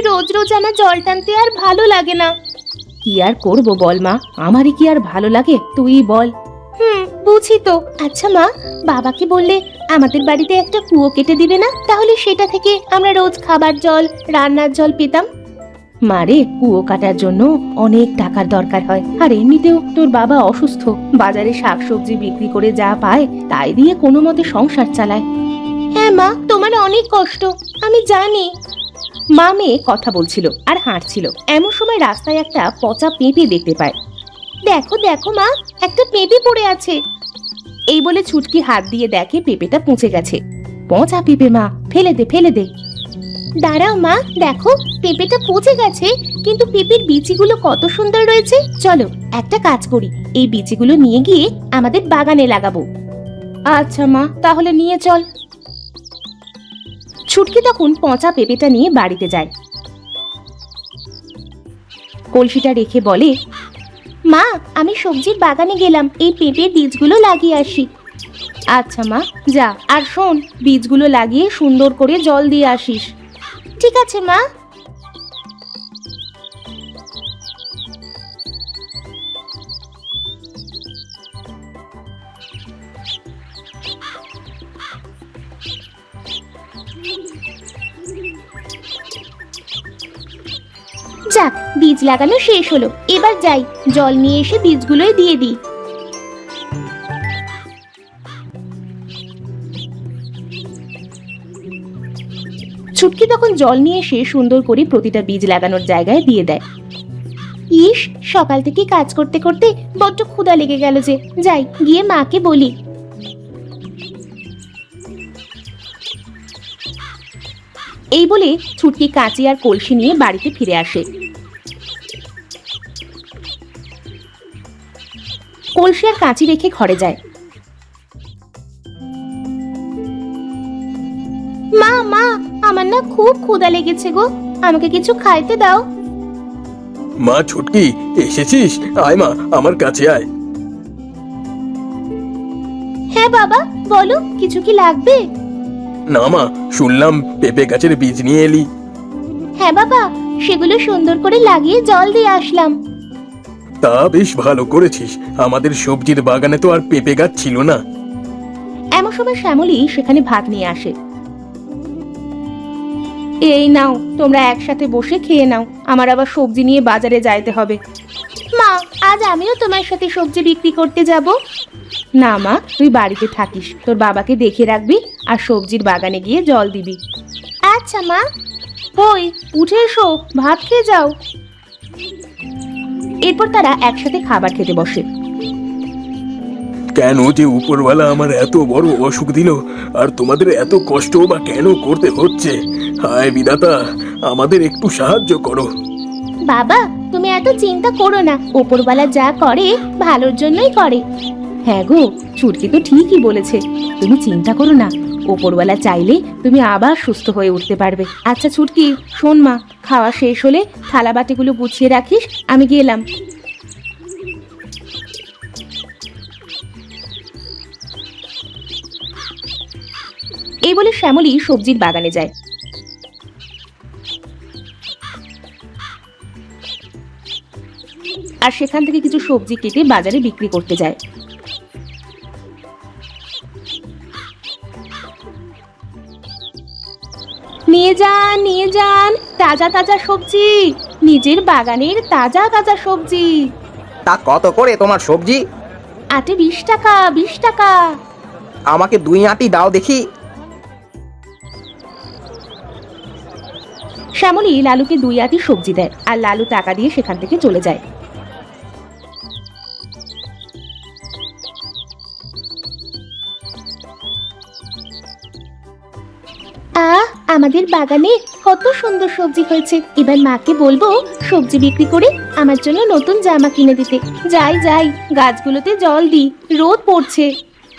রোজ রোজ আমার জল টানতে আর ভালো লাগে না। কি আর করবো বল মা, আমারই কি আর ভালো লাগে, তুই বল। বুঝি তো। আচ্ছা মা, বাবাকে বললে আমাদের বাড়িতে একটা কুয়ো কেটে দিবে না? তাহলে সেটা থেকে আমরা রোজ খাবার জল, রান্নার জল পেতাম। মারে, কুয়ো কাটার জন্য অনেক টাকার দরকার হয়, আর এমনিতেও তোর বাবা অসুস্থ, বাজারে শাকসবজি বিক্রি করে যা পায় তাই দিয়ে কোনো মতে সংসার চালায়। হ্যাঁ মা, তোমার অনেক কষ্ট, আমি জানি। মা মেয়ে কথা বলছিল আর হাঁটছিল, এমন সময় রাস্তায় একটা পচা পেঁপে দেখতে পায়। দেখো দেখো মা, একটা পেঁপে পড়ে আছে। এই বলে ছুটকি হাত দিয়ে দেখে পেঁপেটা পচে গেছে। পচা পেঁপে মা, ফেলে দে ফেলে দে। দাঁড়াও মা, দেখো পেঁপেটা পচে গেছে, কিন্তু পেঁপের বিচিগুলো কত সুন্দর রয়েছে। চলো একটা কাজ করি, এই বিচিগুলো নিয়ে গিয়ে আমাদের বাগানে লাগাবো। আচ্ছা মা, তাহলে নিয়ে চল। ছুটকি তখন পচা পেঁপেটা নিয়ে বাড়িতে যায়। কলসিটা রেখে বলে, মা, আমি সবজির বাগানে গেলাম, এই পেঁপের বীজগুলো লাগিয়ে আসি। আচ্ছা মা, যা, আর শোন, বীজগুলো লাগিয়ে সুন্দর করে জল দিয়ে আসিস। ঠিক আছে মা। যাক, বীজ লাগানো শেষ হলো, এবার যাই, জল নিয়ে এসে বীজগুলোই দিয়ে দিই। ছুটকি তখন জল নিয়ে এসে সুন্দর করে প্রতিটা বীজ লাগানোর জায়গায় দিয়ে দেয়। ইস, সকাল থেকে কাজ করতে করতে বড্ড ক্ষুধা লেগে গেল যে, যাই গিয়ে মাকে বলি। এই বলে ছুটকি কাঁচি আর কলসি নিয়ে বাড়িতে ফিরে আসে। কলসি আর কাঁচি রেখে ঘরে যায়। মা মা, আমার না খুব ক্ষুধা লেগেছে গো, আমাকে কিছু খাইতে দাও। মা ছুটকি, এসেছিস? আয় মা, আমার কাছে আয়। হ্যাঁ বাবা, বলো, কিছু কি লাগবে? না মা, শুনলাম পেঁপে গাছের বীজ নিয়ে এলি। হ্যাঁ বাবা, সেগুলো সুন্দর করে লাগিয়ে জল দিয়ে আসলাম। তা বেশ ভালো করেছিস, আমাদের সবজির বাগানে তো আর পেঁপে গাছ ছিল না। এমন সময় শ্যামলী সেখানে ভাত নিয়ে আসে। এই নাও, তোমরা একসাথে বসে খেয়ে নাও, আমার আবার সবজি নিয়ে বাজারে যাইতে হবে। মা, আজ আমিও তোমার সাথে সবজি বিক্রি করতে যাব। না মা, তুই বাড়িতে থাকিস, তোর বাবাকে দেখে রাখবি আর সবজির বাগানে গিয়ে জল দিবি। আচ্ছা মা। ওই উঠে এসো, ভাত খেয়ে যাও। এরপর তারা একসাথে খাবার খেতে বসে। কেন যে উপরওয়ালা আমার এত বড় অসুখ দিল, আর তোমাদের এত কষ্ট বা কেন করতে হচ্ছে? হায় বিধাতা, আমাদের একটু সাহায্য করো। বাবা, তুমি এত চিন্তা করো না, ওপরওয়ালা যা করে ভালোর জন্যই করে। হ্যাঁ গো, ছুটকি তো ঠিকই বলেছে, তুমি চিন্তা করো না, ওপরওয়ালা চাইলে তুমি আবার সুস্থ হয়ে উঠতে পারবে। আচ্ছা ছুটকি, শোন মা, খাওয়া শেষ হলে থালা বাটিগুলো গুছিয়ে রাখিস, আমি গেলাম। এই বলে শ্যামলী সবজির বাগানে যায়। আর সেখান থেকে কিছু সবজি কেটে বাজারে বিক্রি করতে যায়। নিয়ে যান নিয়ে যান, তাজা তাজা সবজি, নিজের বাগানের তাজা তাজা সবজি। তা কত করে তোমার সবজি? আটে 20 টাকা, 20 টাকা। আমাকে 2 আঁটি দাও দেখি। শ্যামলী লালুকে 2 আঁটি সবজি দেয়, আর লালু টাকা দিয়ে সেখান থেকে চলে যায়। আমাদের বাগানে কত সুন্দর সবজি হয়েছে, এবার মাকে বলবো সবজি বিক্রি করে আমার জন্য নতুন জামা কিনে দিতে। যাই যাই, গাছগুলোতে জল দিই, রোদ পড়ছে।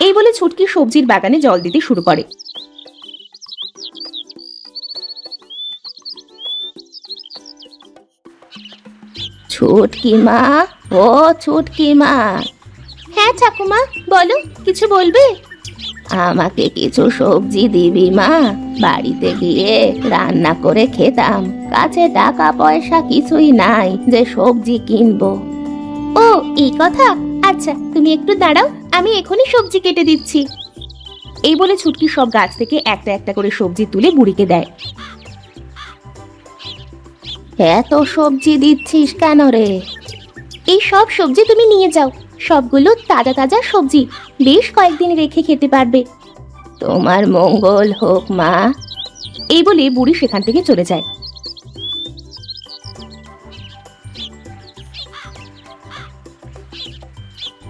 এই বলে ছুটকি সবজির বাগানে জল দিতে শুরু করে। ছুটকি মা, ও ছুটকি মা। হ্যাঁ ঠাকুমা, বলো, কিছু বলবে? আমাকে কিছু সবজি দিবি মা? বাড়িতে গিয়ে রান্না করে খেতাম। কাছে টাকা পয়সা কিছুই নাই যে সবজি কিনবো। ও এই কথা, আচ্ছা তুমি একটু দাঁড়াও, আমি এখনই সবজি কেটে দিচ্ছি। এই বলে ছুটকি সব গাছ থেকে একটা একটা করে সবজি তুলে বুড়িকে দেয়। এত সবজি দিচ্ছিস কেন রে? এই সব সবজি তুমি নিয়ে যাও, সবগুলো তাজা তাজা সবজি, বেশ কয়েকদিন রেখে খেতে পারবে। তোমার মঙ্গল হোক মা। এই বলে বুড়ি সেখান থেকে চলে যায়।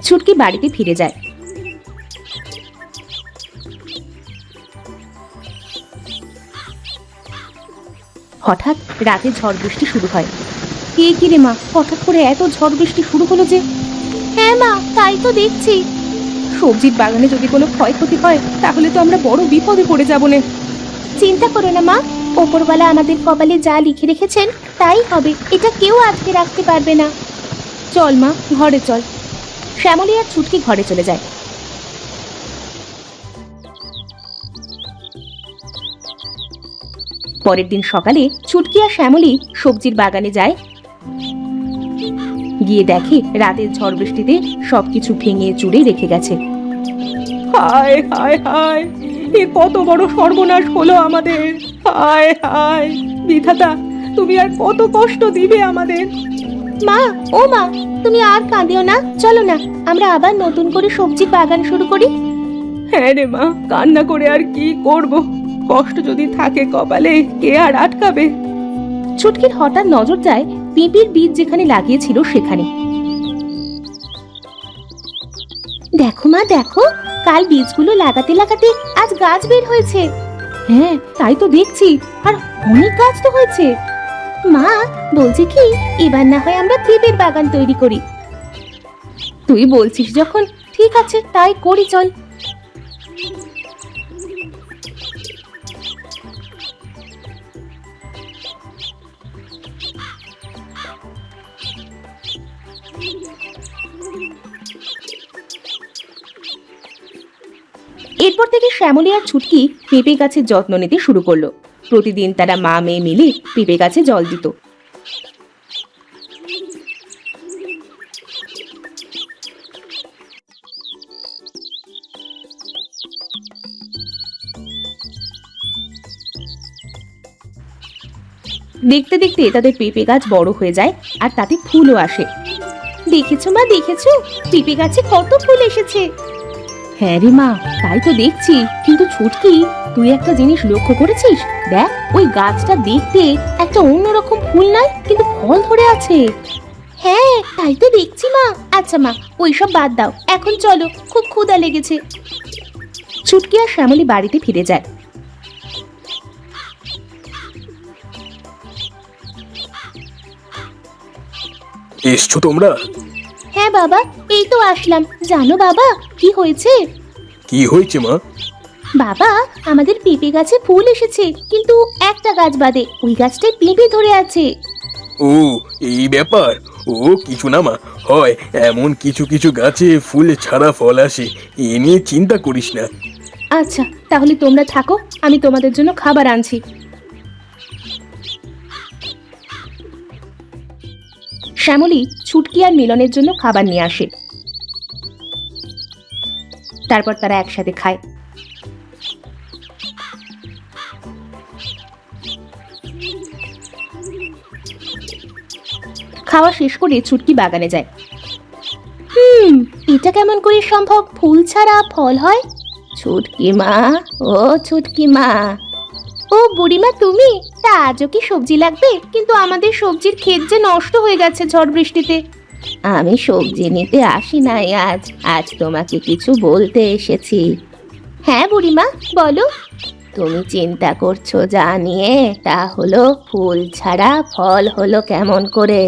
ছুটকি বাড়িতে ফিরে যায়। হঠাৎ রাতে ঝড় বৃষ্টি শুরু হয়। কি রে মা, হঠাৎ করে এত ঝড় বৃষ্টি শুরু হলো যে? হ্যাঁ মা, তাই তো দেখছি। সবজির বাগানে যদি কোনো ক্ষয়ক্ষতি হয় তাহলে তো আমরা বড় বিপদে পড়ে যাবো না। চিন্তা করো না মা, ওপরওয়ালা আমাদের কপালে যা লিখে রেখেছেন তাই হবে, এটা কেউ আটকে রাখতে পারবে না। চল মা, ঘরে চল। শ্যামলী আর ছুটকি ঘরে চলে যায়। পরের দিন সকালে ছুটকি আর শ্যামলী সবজির বাগানে যায়। গিয়ে দেখে রাতের ঝড় বৃষ্টিতে সবকিছু ভেঙে চুরে রেখে গেছে। হায় হায় হায়, এ কত বড় সর্বনাশ হলো আমাদের! হায় হায় বিধাতা, তুমি আর কত কষ্ট দিবে আমাদের? মা, ও মা, তুমি আর কাঁদিও না, চলো না আমরা আবার নতুন করে সবজির বাগান শুরু করি। হ্যাঁ রে মা, কান্না করে আর কি করব? কষ্ট যদি থাকে কপালে, কে আর আটকাবে? ছুটকির হঠাৎ নজর যায় পেঁপের বীজ যেখানে লাগিয়েছিল সেখানে। দেখো মা দেখো, কাল বীজগুলো লাগাতে লাগাতে আজ গাছ বের হয়েছে। হ্যাঁ তাই তো দেখছি, আর অনেক গাছ তো হয়েছে। মা বলছি কি, এবার না হয় আমরা পেঁপের বাগান তৈরি করি। তুই বলছিস যখন, ঠিক আছে তাই করি, চল। এরপর থেকে শ্যামলী আর ছুটকি পেঁপে গাছের যত্ন নিতে শুরু করলো। প্রতিদিন তারা মা মেয়ে মিলে পেঁপে গাছে জল দিত। দেখতে দেখতে তাদের পেঁপে গাছ বড় হয়ে যায় আর তাতে ফুলও আসে। দেখেছো মা দেখেছো, পেঁপে গাছে কত ফুল এসেছে। হ্যাঁ রে মা, তাই তো দেখছি। কিন্তু ছুটকি, তুই একটা জিনিস লক্ষ্য করেছিস? দেখ, ওই গাছটা দেখতে একটা অন্যরকম ফুল নাই, কিন্তু ফল ধরে আছে। হ্যাঁ তাই তো দেখছি মা। আচ্ছা মা, ওইসব বাদ দাও, এখন চলো, খুব ক্ষুধা লেগেছে। ছুটকি আর শ্যামলী বাড়িতে ফিরে যায়। এসছো তোমরা? হ্যাঁ বাবা, এই তো আসলাম। জানো বাবা কি হয়েছে? কি হয়েছে মা? বাবা, আমাদের পেঁপে গাছে ফুল এসেছে, কিন্তু একটা গাছ বাদে, ওই গাছটায় পেঁপে ধরে আছে। ও এই ব্যাপার। ও কিছু না মা, হয় এমন কিছু কিছু গাছে ফুল ছাড়া ফল আসে, এ নিয়ে চিন্তা করিস না। আচ্ছা তাহলে তোমরা থাকো, আমি তোমাদের জন্য খাবার আনছি। শ্যামলী ছুটকি আর মিলনের জন্য খাবার নিয়ে আসে। তারপর তারা একসাথে খায়। খাওয়া শেষ করে ছুটকি বাগানে যায়। এটা কেমন করে সম্ভব, ফুল ছাড়া ফল হয়? ছুটকি মা, ও ছুটকি মা। ও বুড়িমা তুমি? তা আজও কি সবজি লাগবে? কিন্তু আমাদের সবজির ক্ষেত যে নষ্ট হয়ে গেছে ঝড় বৃষ্টিতে। আমি সবজি নিতে আসি নাই আজ, আজ তোমাকে কিছু বলতে এসেছি। হ্যাঁ বুড়িমা, বলো। তুমি চিন্তা করছো যা নিয়ে, তা হলো ফুল ছাড়া ফল হলো কেমন করে?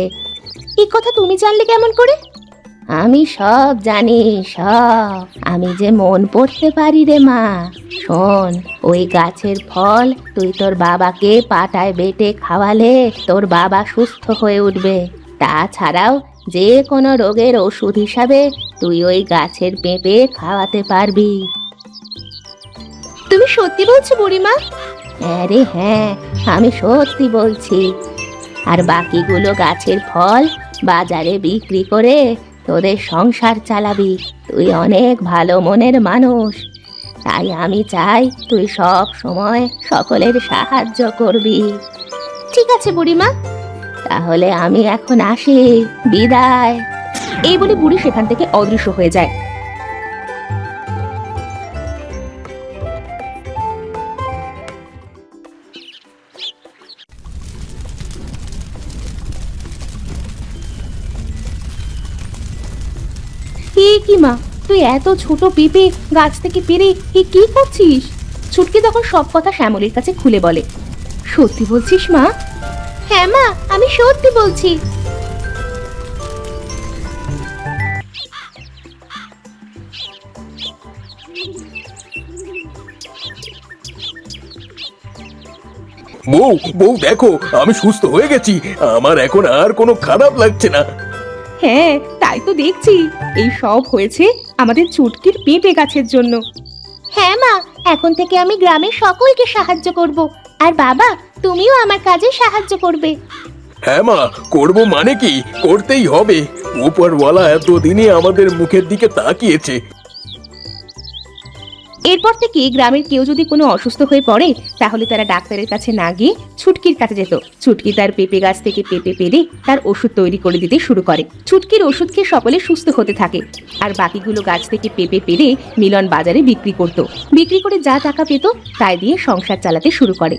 এই কথা তুমি জানলে কেমন করে? আমি সব জানি, সব। আমি যে মন পড়তে পারি রে মা। শোন, ওই গাছের ফল তুই তোর বাবাকে পাটায় বেটে খাওয়ালে তোর বাবা সুস্থ হয়ে উঠবে। তাছাড়াও যে কোনো রোগের ওষুধ হিসাবে তুই ওই গাছের পেঁপে খাওয়াতে পারবি। তুমি সত্যি বলছো বুড়িমা? হ্যাঁ রে হ্যাঁ, আমি সত্যি বলছি। আর বাকিগুলো গাছের ফল বাজারে বিক্রি করে তোদের সংসার চালাবি। তুই অনেক ভালো মনের মানুষ, তাই আমি চাই তুই সব সময় সকলের সাহায্য করবি। ঠিক আছে বুড়িমা, তাহলে আমি এখন আসি, বিদায়। এই বলে বুড়ি সেখান থেকে অদৃশ্য হয়ে যায়। কি মা, তুই এত ছোট পেঁপে গাছ থেকে পেরে কি করছিস? ছুটকি তখন সব কথা শ্যামলীর কাছে খুলে বলে। সত্যি বলছিস মা? হ্যাঁ মা, আমি সত্যি বলছি। বউ বউ দেখো, আমি সুস্থ হয়ে গেছি। আমার এখন আর কোনো খারাপ লাগছে না। হ্যাঁ, তাই তো দেখছি। এই সব হয়েছে আমাদের ছুটকির পেঁপে গাছের জন্য। হ্যাঁ মা, এখন থেকে আমি গ্রামের সকলকে সাহায্য করব। আর বাবা, তুমিও আমার কাজে সাহায্য করবে। হ্যাঁ মা, করবো মানে কি, করতেই হবে। উপরওয়ালা এতদিনে আমাদের মুখের দিকে তাকিয়েছে। এরপর থেকে গ্রামের কেউ যদি কোনো অসুস্থ হয়ে পড়ে তাহলে তারা ডাক্তারের কাছে না গিয়ে ছুটকির কাছে যেত। ছুটকি তার পেঁপে গাছ থেকে পেঁপে পেরে তার ওষুধ তৈরি করে দিতে শুরু করে। ছুটকির ওষুধ খেয়ে সকলে সুস্থ হতে থাকে। আর বাকিগুলো গাছ থেকে পেঁপে পেরে মিলন বাজারে বিক্রি করত। বিক্রি করে যা টাকা পেত তাই দিয়ে সংসার চালাতে শুরু করে।